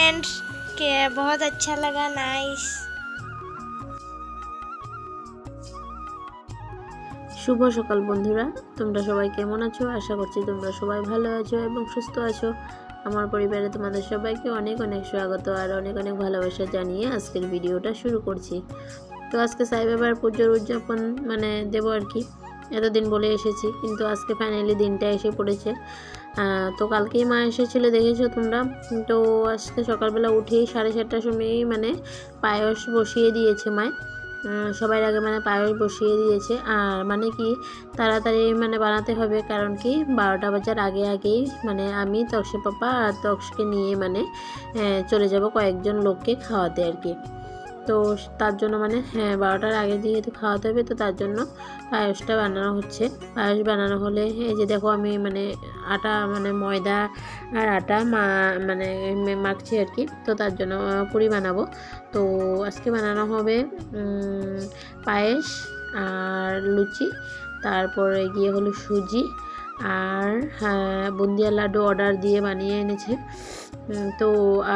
Friends के बहुत अच्छा लगा, नाइस। শুভ সকাল বন্ধুরা, তোমরা সবাই কেমন আছো? আশা করছি তোমরা সবাই ভালো আছো এবং সুস্থ আছো। আমার পরিবারে তোমাদের সবাইকে অনেক অনেক স্বাগত আর অনেক অনেক ভালোবাসা জানিয়ে আজকের ভিডিওটা শুরু করছি। তো আজকে সাই বাবার পুজোর উদযাপন দেবো আর কি, এতদিন বলে এসেছি, কিন্তু আজকে ফাইনালি দিনটা এসে পড়েছে। তো কালকেই মা এসেছিল, দেখেছো তোমরা। তো আজকে সকালবেলা উঠেই 7:30টার সময়ই পায়েস বসিয়ে দিয়েছে মায়। সবার আগে পায়েস বসিয়ে দিয়েছে। আর কি তাড়াতাড়ি বানাতে হবে, কারণ কি 12টা বাজার আগেই আমি তক্সে পাপা আর তক্সকে নিয়ে চলে যাব কয়েকজন লোককে খাওয়াতে আর কি। তো তার জন্য 12টার আগে যেহেতু খাওয়াতে হবে, তো তার জন্য পায়েসটা বানানো হচ্ছে। পায়েস বানানো হলে এই যে দেখো আমি আটা ময়দা আর আটা মাখছি আর কি। তো তার জন্য পুরি বানাবো। তো আজকে বানানো হবে পায়েস আর লুচি, তারপরে গিয়ে হলো সুজি আর বুন্দিয়া লাড্ডু অর্ডার দিয়ে বানিয়ে এনেছে। তো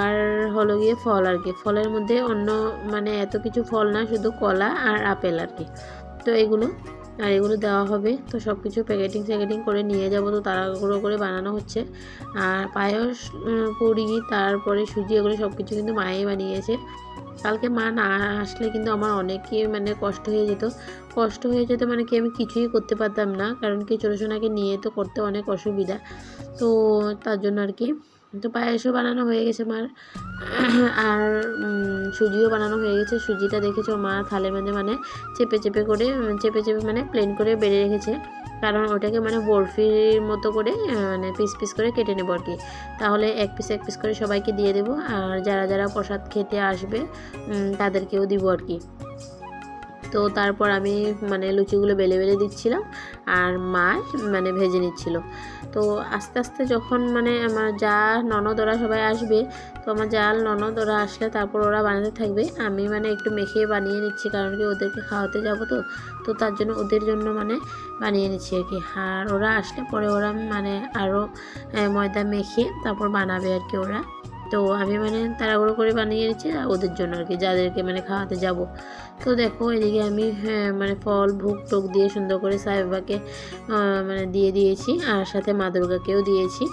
আর হলো গিয়ে ফল আর কি। ফলের মধ্যে অন্য এত কিছু ফল না, শুধু কলা আর আপেল আর কি। তো এগুলো দেওয়া হবে। তো সব কিছু প্যাকেটিং করে নিয়ে যাব। তো তাড়াহুড়ো করে বানানো হচ্ছে। আর পায়েস, পুরি, তারপরে সুজি, এগুলো সব কিছু কিন্তু মাই বানিয়েছে। কালকে মা না আসলে কিন্তু আমার অনেকই কষ্ট হয়ে যেত কি আমি কিছুই করতে পারতাম না, কারণ কি ছোটো সোনাকে নিয়ে তো করতে অনেক অসুবিধা। তো তার জন্য আর কি। তো পায়েসও বানানো হয়ে গেছে মার, আর সুজিও বানানো হয়ে গেছে। সুজিটা দেখেছো মা থালে চেপে প্লেন করে বেড়ে রেখেছে, কারণ ওটাকে বরফির মতো করে পিস করে কেটে নেবো আর কি। তাহলে এক পিস করে সবাইকে দিয়ে দেবো, আর যারা যারা প্রসাদ খেতে আসবে তাদেরকেও দিব আর কি। তো তারপর আমি লুচিগুলো বেলে দিচ্ছিলাম, আর মা ভেজে নিচ্ছিল। তো আস্তে আস্তে যখন আমার যা ননদ ওরা সবাই আসবে, তো আমার জাল ননদ ওরা আসলে তারপর ওরা বানাতে থাকবে। আমি একটু মেখে বানিয়ে নিচ্ছি, কারণ কি ওদেরকে খাওয়াতে যাবো। তো তার জন্য ওদের জন্য বানিয়ে নিচ্ছি আর কি। আর ওরা আসলে পরে ওরা আরও ময়দা মেখে তারপর বানাবে আর কি ওরা। তো আমি তাড়াহুড়ো করে বানিয়ে নিচ্ছি ওদের জন্য আর কি, যাদেরকে খাওয়াতে যাব। তো দেখো এদিকে আমি ফল ভোগ টোক দিয়ে সুন্দর করে সাই বাবাকে দিয়ে দিয়েছি, আর সাথে মা দুর্গাকেও দিয়েছি।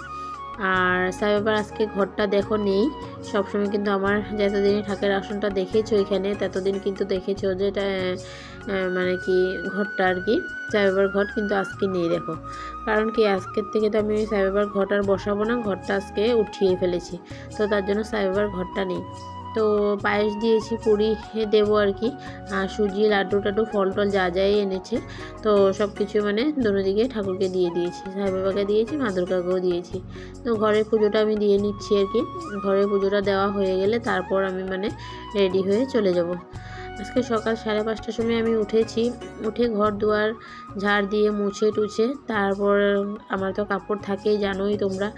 আর সাই বাবার আজকে ঘরটা দেখো নেই। সবসময় কিন্তু আমার যতদিনই ঠাকের আসনটা দেখেছো এখানে, ততদিন কিন্তু দেখেছো যে এটা কি ঘরটা আর কি, সাই বাবার ঘর কিন্তু আজকে নেই দেখো। কারণ কি আজকের থেকে তো আমি সাই বাবার ঘরটা আর বসাবো না, ঘরটা আজকে উঠিয়ে ফেলেছি। তো তার জন্য সাই বাবার ঘরটা নেই। তো পায়েস দিয়েছি, পুরি দেবো আর কি, আর সুজি লাড্ডু টাড্ডু ফল টল যা যাই এনেছে, তো সব কিছু দুনো দিকে ঠাকুরকে দিয়ে দিয়েছি, সাই বাবাকে দিয়েছি, মা দুর্গাকেও দিয়েছি। তো ঘরের পুজোটা আমি দিয়ে নিচ্ছি আর কি। ঘরের পুজোটা দেওয়া হয়ে গেলে তারপর আমি রেডি হয়ে চলে যাব। আজকে সকাল 5:30টার সময় আমি উঠে ঘর দুয়ার ঝাড় দিয়ে মুছে টুছে, তারপর আমার তো কাপড় থাকেই জানোই তোমরা।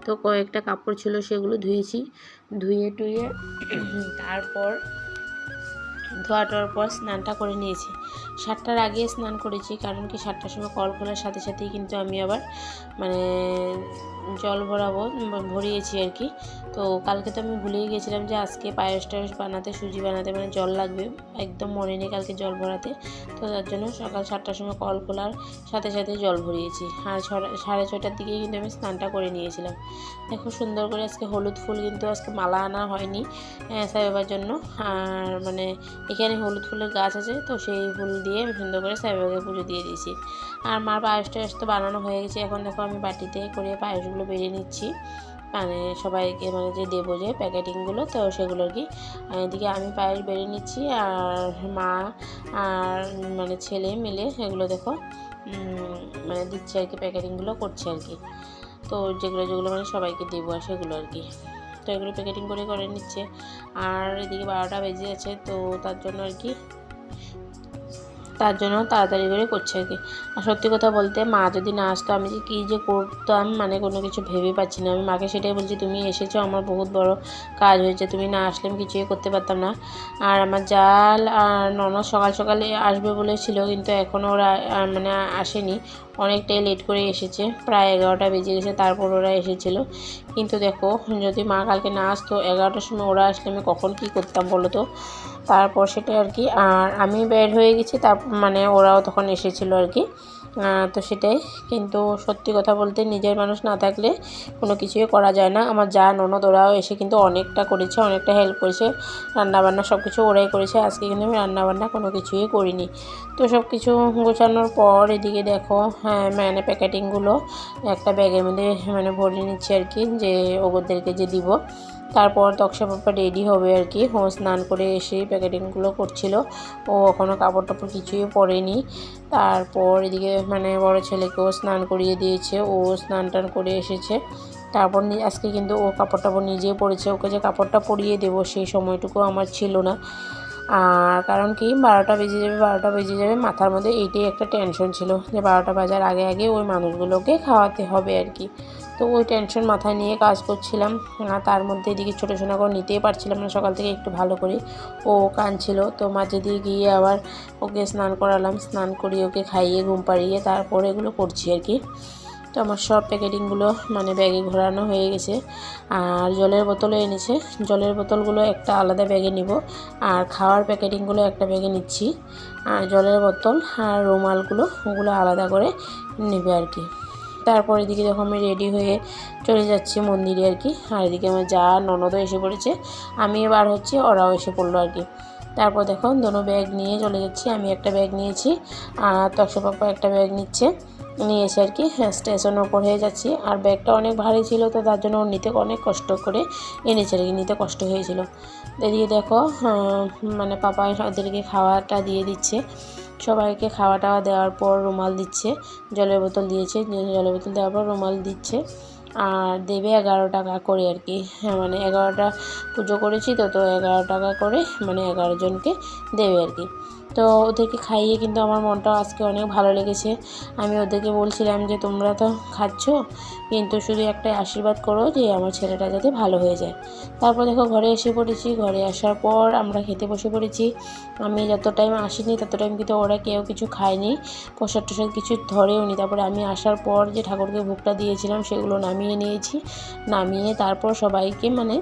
তো কয়েকটা কাপড় ছিল, সেগুলো ধুয়ে টুয়ে তারপর ধোয়াটার পর স্নানটা করে নিয়েছি। 7টার আগে স্নান করেছি, কারণ কি 7টার সময় কল খোলার সাথে সাথেই কিন্তু আমি আবার জল ভরিয়েছি আর কি। তো কালকে তো আমি ভুলেই গেছিলাম যে আজকে পায়েস টায়েস বানাতে, সুজি বানাতে জল লাগবে, একদম মনে নেই কালকে জল ভরাতে। তো তার জন্য সকাল 7টার সময় কল খোলার সাথে সাথে জল ভরিয়েছি। আর 6:30টার দিকেই কিন্তু আমি স্নানটা করে নিয়েছিলাম। দেখো সুন্দর করে আজকে হলুদ ফুল কিন্তু আজকে মালা আনা হয়নি সাই বাবার জন্য। আর এখানে হলুদ ফুলের গাছ আছে, তো সেই ফুল দিয়ে আমি সুন্দর করে সাই বাবাকে পুজো দিয়ে দিয়েছি। আর মার পায়েস টায়েস তো বানানো হয়ে গেছে। এখন দেখো আমি বাটিতে করে পায়েসগুলো বেরিয়ে নিচ্ছি, সবাইকে যে দেবো যে প্যাকেটিংগুলো, তো সেগুলো আর কি। এদিকে আমি পায়েস বেরিয়ে নিচ্ছি, আর মা আর ছেলে মিলে সেগুলো দেখো দিচ্ছে আর কি, প্যাকেটিংগুলো করছে আর কি। তো যেগুলো সবাইকে দেবো আর সেগুলো আর কি। তো এগুলো প্যাকেটিং করে নিচ্ছে। আর এদিকে 12টা বেজে আছে, তো তার জন্য তাড়াতাড়ি করে করছে আর কি। আর সত্যি কথা বলতে মা যদি না আসতো, আমি যে কী যে করতাম কোনো কিছু ভেবে পাচ্ছি না। আমি মাকে সেটাই বলছি, তুমি এসেছো, আমার বহুত বড় কাজ হয়েছে, তুমি না আসলে আমি কিছুই করতে পারতাম না। আর আমার জাল আর ননদ সকালে আসবে বলেছিল, কিন্তু এখনও ওরা আসেনি। অনেকটাই লেট করে এসেছে, প্রায় 11টা বেজে গেছে, তারপর ওরা এসেছিলো। কিন্তু দেখো যদি মা কালকে না আসতো 11টার সময় ওরা আসলে আমি কখন কী করতাম বলো তো। তারপর সেটা আর কি, আর আমি বের হয়ে গেছি, তারপর মানে ওরাও তখন এসেছিলো আর কি। তো সেটাই, কিন্তু সত্যি কথা বলতে নিজের মানুষ না থাকলে কোনো কিছুই করা যায় না। আমার যা ননদ ওরাও এসে কিন্তু অনেকটা করেছে, অনেকটা হেল্প করেছে, রান্নাবান্না সব কিছু ওরাই করেছে। আজকে কিন্তু আমি রান্নাবান্না কোনো কিছুই করিনি। তো সব কিছু গোছানোর পর এদিকে দেখো মানে প্যাকেটিংগুলো একটা ব্যাগের মধ্যে মানে ভরে নিচ্ছি আর কি, যে ওদেরকে যে দিব। তারপর তক্সা পাপা রেডি হবে আর কি, ও স্নান করে এসে প্যাকেটিংগুলো করছিল, ও এখনও কাপড় টাপড় কিছুই পরেনি। তারপর এদিকে মানে বড় ছেলেকেও স্নান করিয়ে দিয়েছে, ও স্নান টান করে এসেছে। তারপর আজকে কিন্তু ও কাপড় টাপড় নিজেই পরেছে, ওকে যে কাপড়টা পরিয়ে দেবো সেই সময়টুকু আমার ছিল না। আর কারণ কি 12টা বেজে যাবে, মাথার মধ্যে এইটাই একটা টেনশন ছিল যে 12টা বাজার আগে আগে ওই মানুষগুলোকে খাওয়াতে হবে আর কি। তো ওই টেনশন মাথায় নিয়ে কাজ করছিলাম। তার মধ্যে এদিকে ছোটো সোনা করে নিতেই পারছিলাম না সকাল থেকে একটু ভালো করে, ও কাঁদছিল। তো মাঝে দিয়ে গিয়ে আবার ওকে স্নান করালাম, স্নান করিয়ে ওকে খাইয়ে ঘুম পাড়িয়ে তারপর এগুলো করছি আর কি। তো আমার সব প্যাকেটিংগুলো মানে ব্যাগে ঘোরানো হয়ে গেছে। আর জলের বোতলও এনেছে, জলের বোতলগুলো একটা আলাদা ব্যাগে নিব, আর খাওয়ার প্যাকেটিংগুলো একটা ব্যাগে নিচ্ছি। আর জলের বোতল আর রুমালগুলো ওগুলো আলাদা করে নেবে আর কি। তারপর এদিকে যখন আমি রেডি হয়ে চলে যাচ্ছি মন্দিরে আর কি, আর এদিকে আমার যা ননদও এসে পড়েছে, আমি এবার হচ্ছে ওরাও এসে পড়লো আর কি। তারপর দেখো দোনো ব্যাগ নিয়ে চলে যাচ্ছি, আমি একটা ব্যাগ নিয়েছি আর তক্সা পাপা একটা ব্যাগ নিয়েছে আর কি। স্টেশনের ওপর হয়ে যাচ্ছি, আর ব্যাগটা অনেক ভারী ছিল, তো তার জন্য ওর নিতে অনেক কষ্ট করে এনেছে আর কি, নিতে কষ্ট হয়েছিল। এদিকে দেখো মানে পাপা ওদেরকে খাওয়াটা দিয়ে দিচ্ছে, সবাইকে খাওয়া টাওয়া দেওয়ার পর রুমাল দিচ্ছে, জলের বোতল দিয়েছে, জলের বোতল দেওয়ার পর রুমাল দিচ্ছে। আর দেবে 11 টাকা করে আর কি, মানে 11টা পুজো করেছি তো 11 টাকা করে মানে 11 জনকে দেবে আর কি। তো ওদেরকে খাইয়ে কিন্তু আমার মনটাও আজকে অনেক ভালো লেগেছে। আমি ওদেরকে বলছিলাম যে তোমরা তো খাচ্ছ, কিন্তু শুধু একটা আশীর্বাদ করো যে আমার ছেলেটা যাতে ভালো হয়ে যায়। তারপর দেখো ঘরে এসে পড়েছি, ঘরে আসার পর আমরা খেতে বসে পড়েছি। আমি যত টাইম আসিনি তত টাইম কিন্তু ওরা কেউ কিছু খায়নি, প্রসাদ টসাদ কিছু ধরেও নি। তারপরে আমি আসার পর যে ঠাকুরকে ভোগটা দিয়েছিলাম সেগুলো নামিয়ে নিয়েছি, নামিয়ে তারপর সবাইকে মানে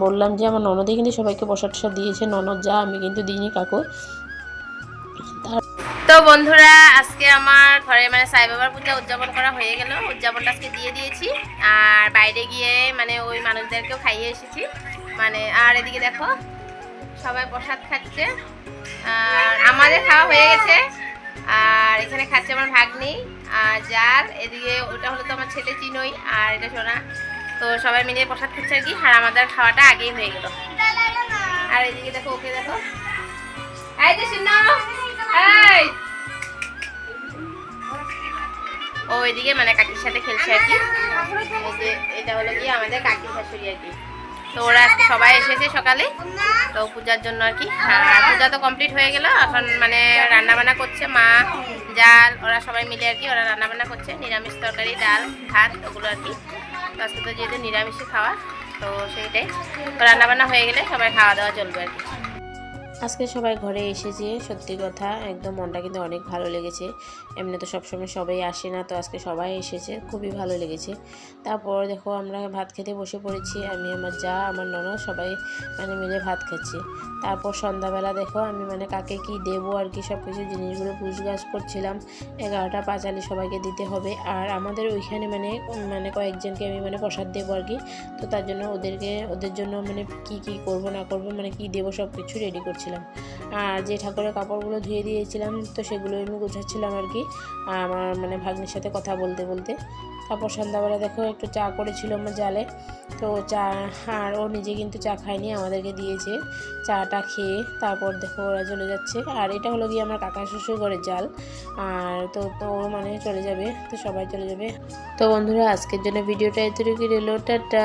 বললাম যে আমার ননদই কিন্তু সবাইকে প্রসাদ টসাদ দিয়েছে, ননদ যা, আমি কিন্তু দিইনি কাকু। তো বন্ধুরা আজকে আমার ঘরে মানে সাই বাবার পূজা উদযাপন করা হয়ে গেল, উদযাপনটা আজকে দিয়ে দিয়েছি। আর বাইরে গিয়ে মানে ওই মানুষদেরকেও খাইয়ে এসেছি মানে। আর এদিকে দেখো সবাই প্রসাদ খাচ্ছে, আর আমাদের খাওয়া হয়ে গেছে। আর এখানে খাচ্ছে আমার ভাগ্নি আর জাল, এদিকে ওটা হলো তো আমার ছেলে চিনই, আর এটা সোনা। তো সবাই মিলে প্রসাদ খাচ্ছে আর কি, আর আমাদের খাওয়াটা আগেই হয়ে গেল। আর এদিকে দেখো ওকে দেখো, এই যে শুনো, ও এদিকে মানে কাকির সাথে খেলছে আর কি। এই যে এটা হলো গিয়ে আমাদের কাকি শাশুড়ি আর কি। তো ওরা আজকে সবাই এসেছে সকালে তো পূজার জন্য আর কি। আর পূজা তো কমপ্লিট হয়ে গেল, এখন মানে রান্নাবান্না করছে মা, জাল, ওরা সবাই মিলে আর কি। ওরা রান্নাবান্না করছে নিরামিষ তরকারি, ডাল, ভাত ওগুলো আর কি। তো আজকে তো যেহেতু নিরামিষই খাওয়া, তো সেইটাই। তো রান্নাবান্না হয়ে গেলে সবাই খাওয়া দাওয়া চলবে আর কি। আজকে সবাই ঘরে এসেছে, সত্যি কথা একদম মনটা কিন্তু অনেক ভালো লেগেছে। এমনি তো সবসময় সবাই আসে না, তো আজকে সবাই এসেছে, খুবই ভালো লেগেছে। তারপর দেখো আমরা ভাত খেতে বসে পড়েছি, আমি আমার যা আমার ননদ সবাই মানে মিলে ভাত খাচ্ছি। তারপর সন্ধ্যাবেলা দেখো আমি মানে কাকে কি দেবো আর কি সব কিছু জিনিসগুলো পুষগাছ করছিলাম। 11টা পাঁচালি সবাইকে দিতে হবে, আর আমাদের ওইখানে মানে কয়েকজনকে আমি মানে প্রসাদ দেবো আর কি। তো তার জন্য ওদের জন্য মানে কি করবো না করবো মানে কি দেবো সব কিছু রেডি করছিলাম। আর যে ঠাকুরের কাপড়গুলো ধুয়ে দিয়েছিলাম তো সেগুলো আমি গোছাচ্ছিলাম আর কি, আমার মানে ভাগ্নির সাথে কথা বলতে বলতে। তারপর সন্ধ্যাবেলা দেখো একটু চা করেছিল আমার জালে, তো চা, আর ও নিজে কিন্তু চা খায়নি, আমাদেরকে দিয়েছে। চাটা খেয়ে তারপর দেখো ওরা চলে যাচ্ছে। আর এটা হলো গিয়ে আমার কাকা শ্বশুর ঘরের জাল, আর তো ও মানে চলে যাবে, তো সবাই চলে যাবে। তো বন্ধুরা আজকের জন্য ভিডিওটা এতটুকু রইল, টাটা।